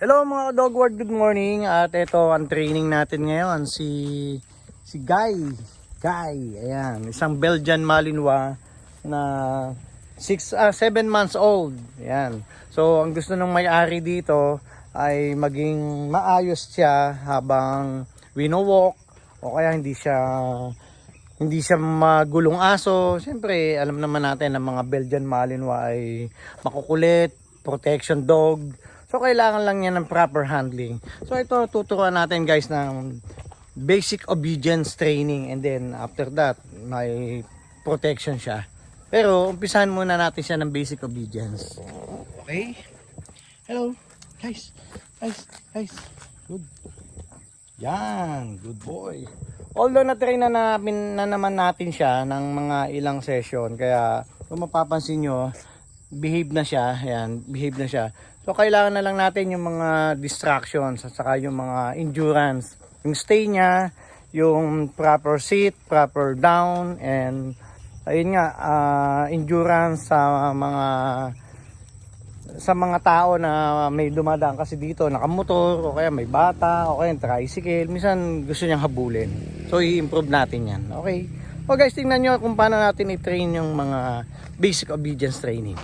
Hello mga dog world, good morning. At ito ang training natin ngayon, si Guy. Ayan, isang Belgian Malinois na 7 months old. Ayan. So ang gusto ng may-ari dito ay maging maayos siya habang wino-walk o kaya hindi siya magulong aso. Siyempre, alam naman natin na mga Belgian Malinois ay makukulit, protection dog. So kailangan lang niya ng proper handling. So ito tuturuan natin guys ng basic obedience training, and then after that may protection siya. Pero umpisahan muna natin siya ng basic obedience. Okay? Hello. Guys. Good. Yan, good boy. Although na-train na naman natin siya ng mga ilang session, kaya kung mapapansin nyo, behave na siya. So kailangan na lang natin yung mga distractions at saka yung mga endurance. Yung stay niya, yung proper sit, proper down, and ayun nga, endurance sa mga tao na may dumadaan kasi dito, nakamotor, o kaya may bata, o kaya tricycle. Minsan gusto niyang habulin. So i-improve natin yan. Okay? So guys, tingnan nyo kung paano natin i-train yung mga basic obedience training.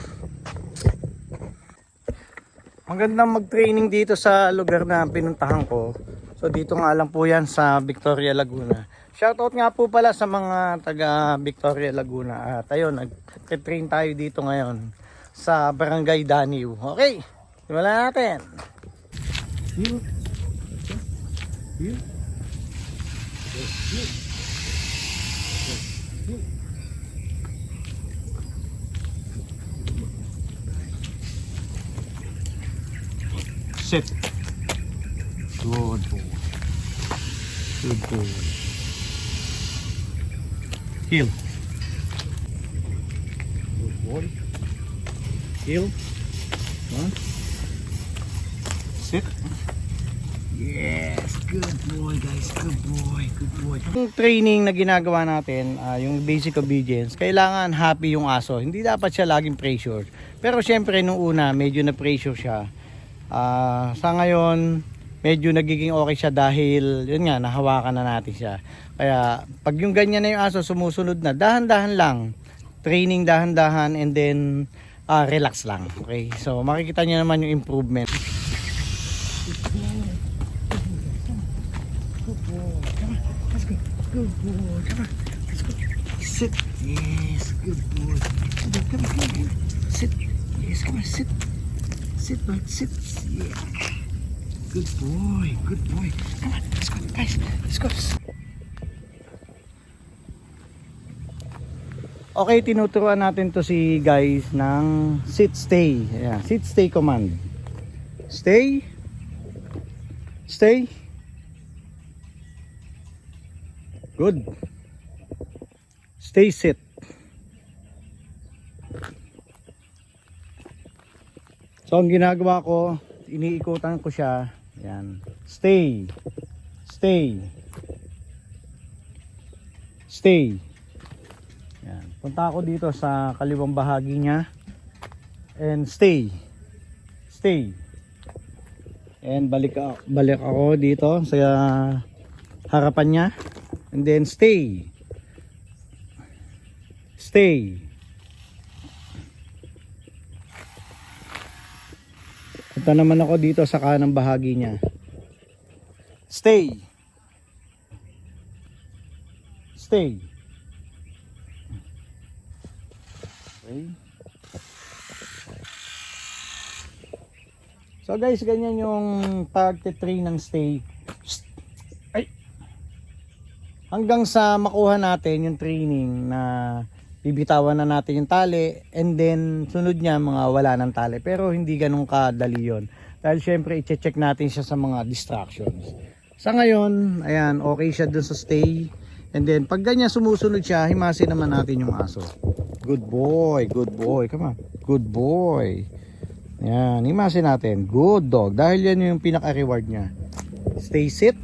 Magandang mag-training dito sa lugar na pinuntahan ko. So dito nga lang po yan sa Victoria, Laguna. Shoutout nga po pala sa mga taga Victoria, Laguna. At ayun, nag-train tayo dito ngayon sa Barangay Daniw. Okay, simulan natin. Sit. Good boy. Heel. Good boy. Heel. Sit. Yes, good boy guys, good boy. Yung training na ginagawa natin, yung basic obedience, kailangan happy yung aso. Hindi dapat siya laging pressure. Pero syempre nung una, medyo na pressure siya. Sa ngayon medyo nagiging okay siya dahil yun nga, nahawakan na natin siya. Kaya pag yung ganyan na yung aso, sumusunod na, dahan-dahan lang training, dahan-dahan, and then relax lang. Okay, so makikita nyo naman yung improvement. Good boy, come on, let's go. Sit. Yes, good boy. Come on. Sit. Yes, come on, sit. Sit, bud, sit. Yeah. Good boy. Come on, let's go, guys. Let's go. Okay, tinuturuan natin to si guys ng sit stay. Ayan, sit stay command. Stay. Good. Stay sit. So ang ginagawa ko, iniikutan ko siya. Ayan. Stay. Ayan. Punta ako dito sa kaliwang bahagi niya. And stay. And balik ako dito sa harapan niya. And then stay. Punta naman ako dito sa kanang bahagi niya. Stay. Okay. So guys, ganyan yung pagte-train ng stay. Hanggang sa makuha natin yung training na bibitawan na natin yung tali, and then sunod niya mga wala ng tali. Pero hindi ganun kadali yun. Dahil syempre i-check natin siya sa mga distractions. Sa ngayon, ayan, okay siya dun sa stay. And then pag ganyan sumusunod siya, himasin naman natin yung aso. Good boy. Come on. Good boy. Ayan, himasin natin. Good dog. Dahil yan yung pinaka-reward niya. Stay sit.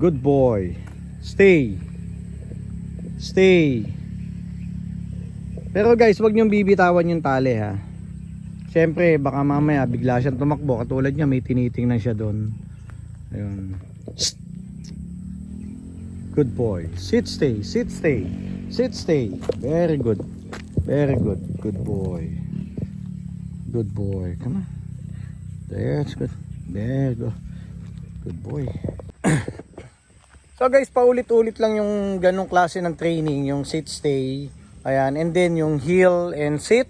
Good boy. Stay. Pero guys, wag niyong bibitawan yung tali ha. Siyempre, baka mamaya bigla siyang tumakbo. Katulad niya, may tinitingnan siya doon. Ayun. Good boy. Sit, stay. Sit, stay. Sit, stay. Very good. Very good. Good boy. Good boy. Come on. That's good. There you go. Good boy. So guys, paulit-ulit lang yung ganong klase ng training. Yung sit, stay. Ayan. And then yung heel and sit.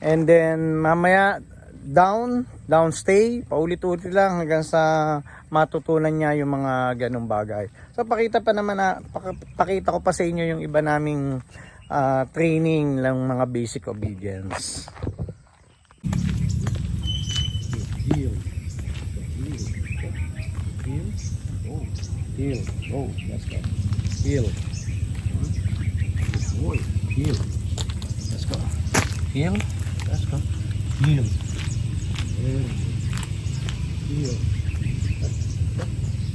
And then mamaya down, stay, paulit-ulit lang hanggang sa matutunan niya yung mga ganong bagay. So pakita ko pa sa inyo yung iba naming training lang mga basic obedience. Heel. Heel. Oh, let's go. Heel. Boy, heel. Let's go. Heel. Let's go. Heel. Heel.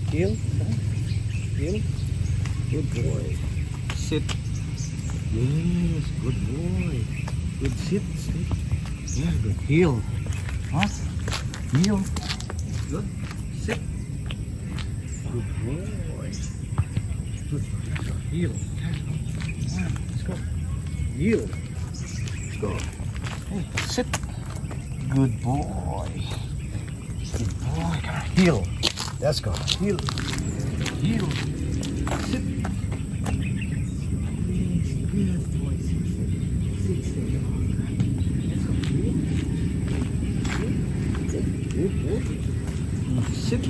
Heel. Heel. Good boy. Sit. Yes, good boy. Good sit. Sit. Yeah, good. Heel. Huh? Heel. Good. Sit. Good boy. Good. Let's go. Heel. Let's go. Heel. Let's go. Hey, sit. Good boy. Good boy. Come on. Heel. Let's go. Heel. Heel. Sit. Good boy. Sit. Let's go. Heel. Good. Good. Sit.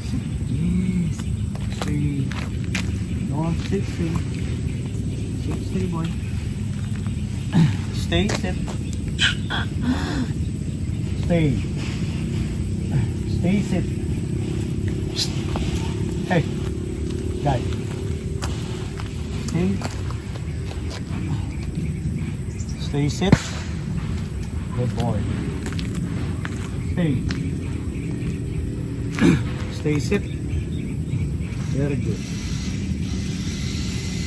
Sit. Yes. Stay. No, sit. Stay. Sit. Stay, boy. Stay, sit. Stay. Stay, sit. Hey, guy. Stay. Stay, sit. Good boy. Stay. Stay, sit. Very good.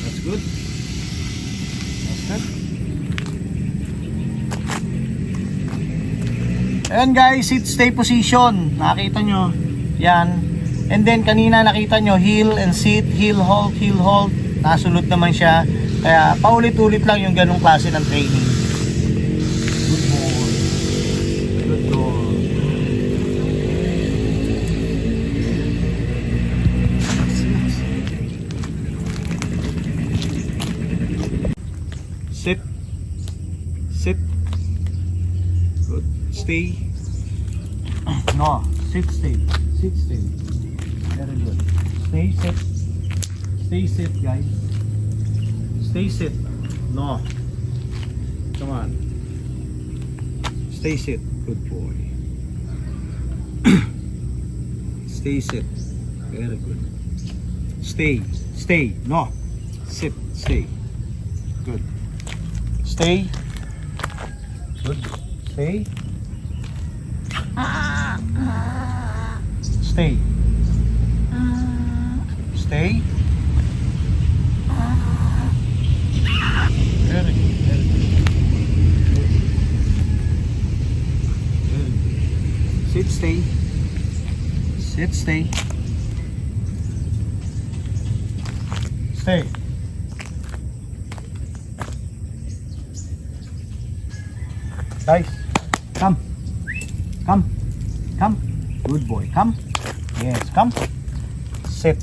That's good. That's good. Ayan guys, sit, stay position. Nakita nyo. Yan. And then kanina nakita nyo, heel and sit, heel, hold, heel, hold. Nasunod naman siya. Kaya paulit-ulit lang yung ganong klase ng training. Good boy. Good boy. Sit. Sit. Good. Stay. No. Sit, stay. Sit, stay. Very good. Stay, sit. Stay, sit, guys. Stay, sit. No. Come on. Stay, sit. Good boy. Stay, sit. Very good. Stay. Stay. No. Sit. Stay. Good. Stay. Good. Stay. Stay. Stay. Very good. Very good. Very good. Sit, stay. Sit, stay. Stay. Guys, come. Come. Come. Good boy. Come. Yes, come. Sit.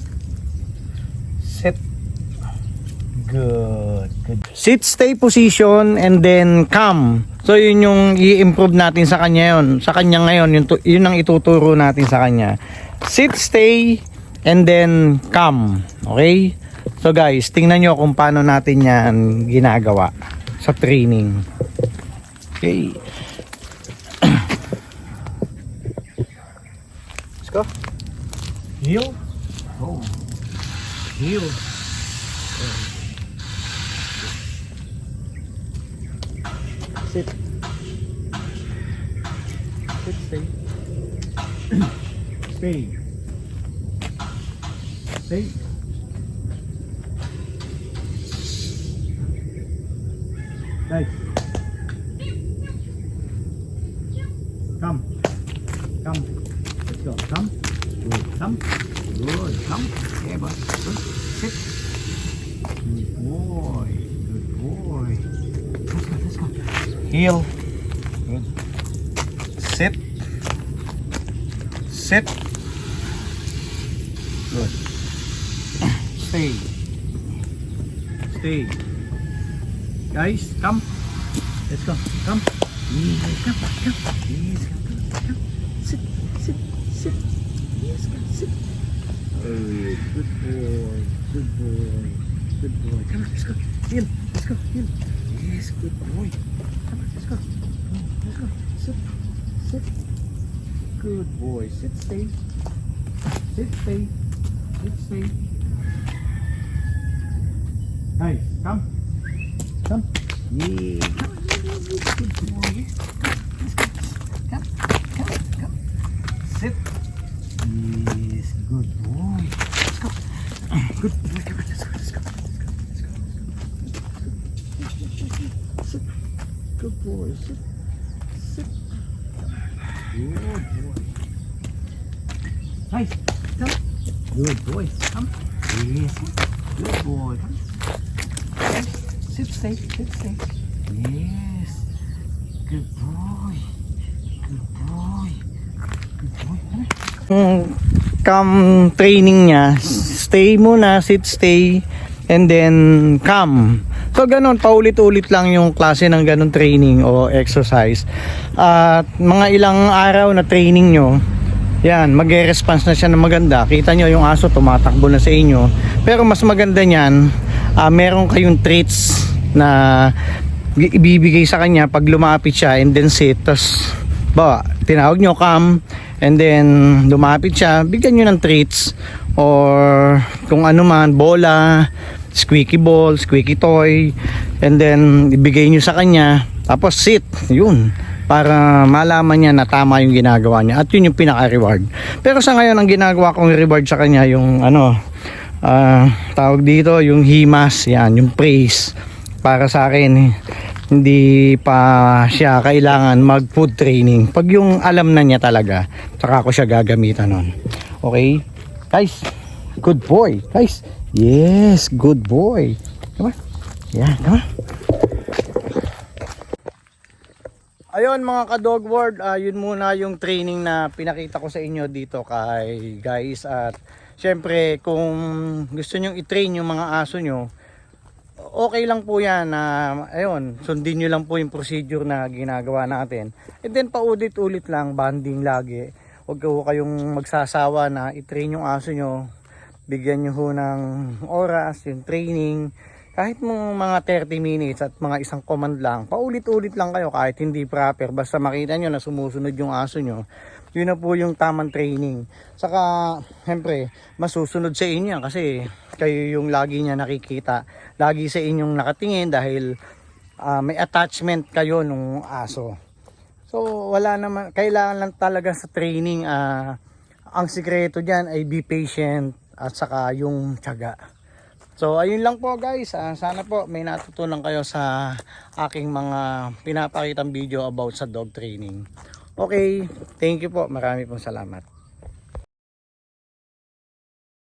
Sit. Good. Good. Sit, stay position, and then come. So yun yung i-improve natin sa kanya yun. Sa kanya ngayon, yun ang ituturo natin sa kanya. Sit, stay, and then come. Okay? So guys, tingnan nyo kung paano natin yan ginagawa sa training. Okay. Let's go. Heel. Oh. Heel. Sit. Sit, stay. Stay. Stay. Guys. Come. Let's go. Come. Good. Come. Good. Come. Okay, boss. Good. Sit. Good boy. Good boy. Let's go. Let's go. Heel. Good. Sit. Sit. Good. Stay. Stay. Guys, come. Let's go. Come. Yes, come. Come. Yes, come. Sit. Sit. Sit. Yes, come. Sit. Oh, good boy. Good boy. Good boy. Come on, let's go. Heel. Let's go. Heel. Yes, good boy. Come on, let's go. Let's go. Sit. Sit. Good boy. Sit, stay. Sit, stay. Sit, stay. Guys, come. Come. Yeah. Come. Good boy. Come. Let's go. Come. Come. Come. Sit. Yes. Good boy. Let's go. Good boy. Come on. Let's go. Let's go. Let's go. Let's go. Sit. Good boy. Sit. Sit. Good boy. Nice. Come. Good boy. Come. Yes. Good boy. Come. Sit, stay. Sit, stay. Yes. Good boy. Good boy. Good boy. Come training niya. Stay muna. Sit, stay. And then come. So ganun, paulit-ulit lang yung klase ng ganun training o exercise. At mga ilang araw na training nyo, yan, mag-response na siya ng maganda. Kita nyo yung aso tumatakbo na sa inyo. Pero mas maganda niyan, meron kayong treats na ibibigay sa kanya pag lumapit siya and then sit. Tapos tinawag nyo come and then lumapit siya, bigyan nyo ng treats or kung ano man, bola, squeaky ball, squeaky toy, and then ibigay nyo sa kanya, tapos sit, yun, para malaman niya na tama yung ginagawa niya at yun yung pinaka-reward. Pero sa ngayon ang ginagawa kong reward sa kanya yung tawag dito, yung himas, yan, yung praise. Para sa akin, hindi pa siya kailangan mag food training. Pag yung alam na niya talaga, saka ko siya gagamitan nun. Okay? Guys, good boy. Guys, yes, good boy. Come on. Yeah, come on. Ayun mga ka-dog world, yun muna yung training na pinakita ko sa inyo dito kay guys. At syempre kung gusto nyo i-train yung mga aso nyo, okay lang po yan na ayun, sundin nyo lang po yung procedure na ginagawa natin. And then paulit-ulit lang, banding lagi. Huwag ko kayong magsasawa na i-train yung aso nyo. Bigyan nyo ho ng oras, yung training. Kahit mga 30 minutes at mga isang command lang, paulit-ulit lang kayo kahit hindi proper. Basta makita nyo na sumusunod yung aso nyo, yun na po yung tamang training. Saka, siyempre, masusunod sa inyo kasi kayo yung lagi niya nakikita. Lagi sa inyong nakatingin dahil may attachment kayo nung aso. So, wala naman, kailangan lang talaga sa training, ang sikreto dyan ay be patient at saka yung tiyaga. So ayun lang po guys, sana po may natutunan kayo sa aking mga pinapakitang video about sa dog training. Okay, thank you po, marami pong salamat.